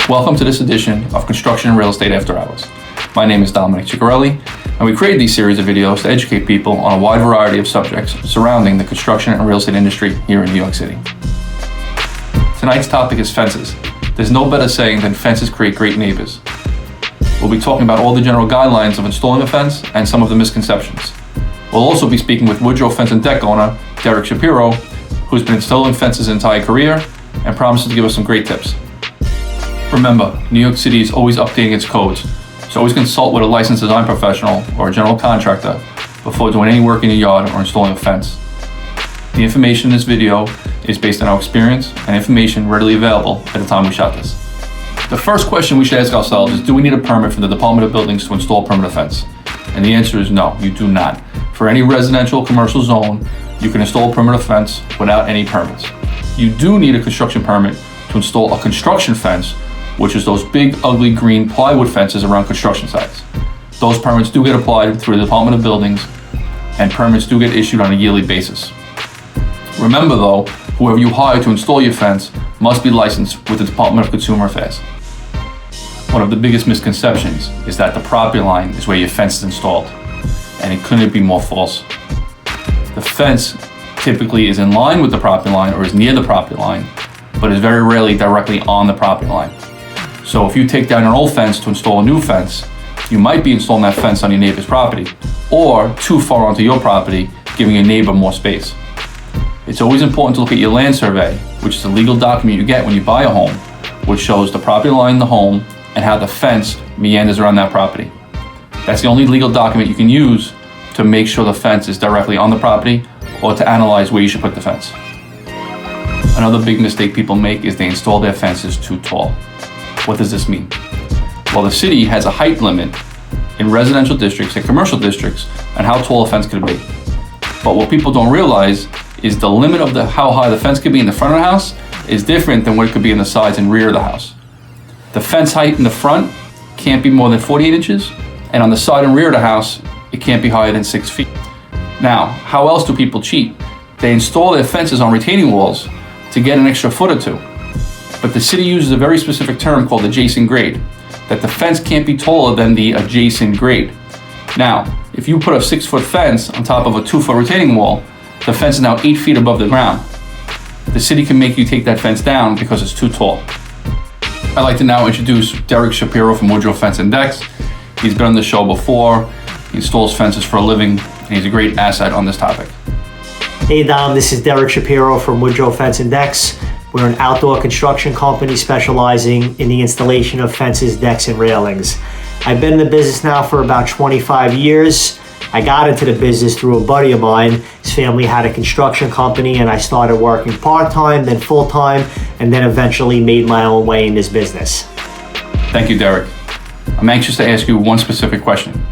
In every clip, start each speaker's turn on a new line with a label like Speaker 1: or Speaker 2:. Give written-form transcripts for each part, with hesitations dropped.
Speaker 1: Welcome to this edition of Construction and Real Estate After Hours. My name is Dominic Ciccarelli, and we created these series of videos to educate people on a wide variety of subjects surrounding the construction and real estate industry here in New York City. Tonight's topic is fences. There's no better saying than fences create great neighbors. We'll be talking about all the general guidelines of installing a fence and some of the misconceptions. We'll also be speaking with Woodrow Fence and Deck owner, Derrick Shapiro, who's been installing fences his entire career and promises to give us some great tips. Remember, New York City is always updating its codes, so always consult with a licensed design professional or a general contractor before doing any work in your yard or installing a fence. The information in this video is based on our experience and information readily available at the time we shot this. The first question we should ask ourselves is, do we need a permit from the Department of Buildings to install a perimeter fence? And the answer is no, you do not. For any residential commercial zone, you can install a perimeter fence without any permits. You do need a construction permit to install a construction fence, which is those big, ugly green plywood fences around construction sites. Those permits do get applied through the Department of Buildings, and permits do get issued on a yearly basis. Remember though, whoever you hire to install your fence must be licensed with the Department of Consumer Affairs. One of the biggest misconceptions is that the property line is where your fence is installed, and it couldn't be more false. The fence typically is in line with the property line or is near the property line, but is very rarely directly on the property line. So if you take down an old fence to install a new fence, you might be installing that fence on your neighbor's property or too far onto your property, giving your neighbor more space. It's always important to look at your land survey, which is a legal document you get when you buy a home, which shows the property line in the home and how the fence meanders around that property. That's the only legal document you can use to make sure the fence is directly on the property or to analyze where you should put the fence. Another big mistake people make is they install their fences too tall. What does this mean? Well, the city has a height limit in residential districts and commercial districts on how tall a fence could be. But what people don't realize is the limit of how high the fence could be in the front of the house is different than what it could be in the sides and rear of the house. The fence height in the front can't be more than 48 inches, and on the side and rear of the house, it can't be higher than 6 feet. Now, how else do people cheat? They install their fences on retaining walls to get an extra foot or two. But the city uses a very specific term called adjacent grade, that the fence can't be taller than the adjacent grade. Now, if you put a 6-foot fence on top of a 2-foot retaining wall, the fence is now 8 feet above the ground. The city can make you take that fence down because it's too tall. I'd like to now introduce Derrick Shapiro from Woodrow Fence and Decks. He's been on the show before. He installs fences for a living, and he's a great asset on this topic.
Speaker 2: Hey Dom, this is Derrick Shapiro from Woodrow Fence and Decks. We're an outdoor construction company specializing in the installation of fences, decks, and railings. I've been in the business now for about 25 years. I got into the business through a buddy of mine. His family had a construction company, and I started working part-time, then full-time, and then eventually made my own way in this business.
Speaker 1: Thank you, Derrick. I'm anxious to ask you one specific question.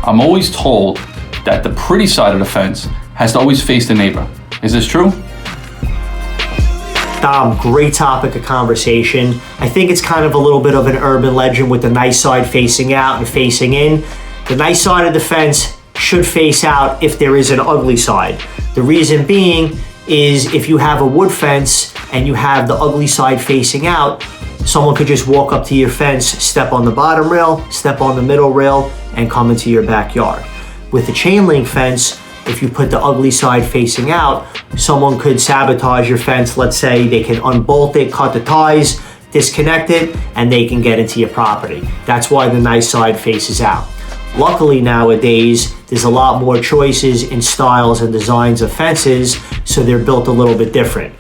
Speaker 1: I'm always told that the pretty side of the fence has to always face the neighbor. Is this true?
Speaker 2: Dom, great topic of conversation. I think it's kind of a little bit of an urban legend with the nice side facing out and facing in. The nice side of the fence should face out if there is an ugly side. The reason being is if you have a wood fence and you have the ugly side facing out, someone could just walk up to your fence, step on the bottom rail, step on the middle rail, and come into your backyard. With the chain link fence, if you put the ugly side facing out, someone could sabotage your fence. Let's say they can unbolt it, cut the ties, disconnect it, and they can get into your property. That's why the nice side faces out. Luckily nowadays, there's a lot more choices in styles and designs of fences, so they're built a little bit different.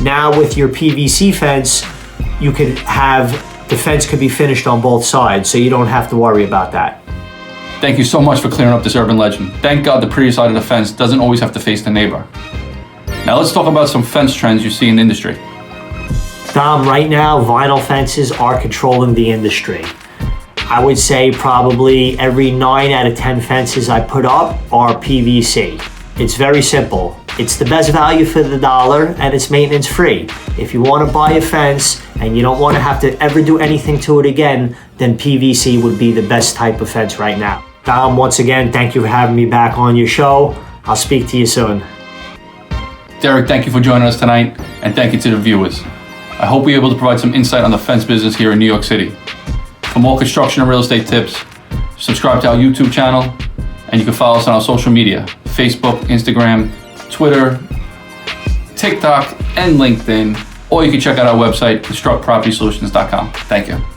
Speaker 2: Now with your PVC fence, you could have, the fence could be finished on both sides, so you don't have to worry about that.
Speaker 1: Thank you so much for clearing up this urban legend. Thank God the pretty side of the fence doesn't always have to face the neighbor. Now let's talk about some fence trends you see in the industry.
Speaker 2: Dom, right now, vinyl fences are controlling the industry. I would say probably every 9 out of 10 fences I put up are PVC. It's very simple. It's the best value for the dollar and it's maintenance free. If you want to buy a fence and you don't want to have to ever do anything to it again, then PVC would be the best type of fence right now. Dom, once again, thank you for having me back on your show. I'll speak to you soon.
Speaker 1: Derrick, thank you for joining us tonight, and thank you to the viewers. I hope we were able to provide some insight on the fence business here in New York City. For more construction and real estate tips, subscribe to our YouTube channel, and you can follow us on our social media, Facebook, Instagram, Twitter, TikTok, and LinkedIn, or you can check out our website, constructpropertysolutions.com. Thank you.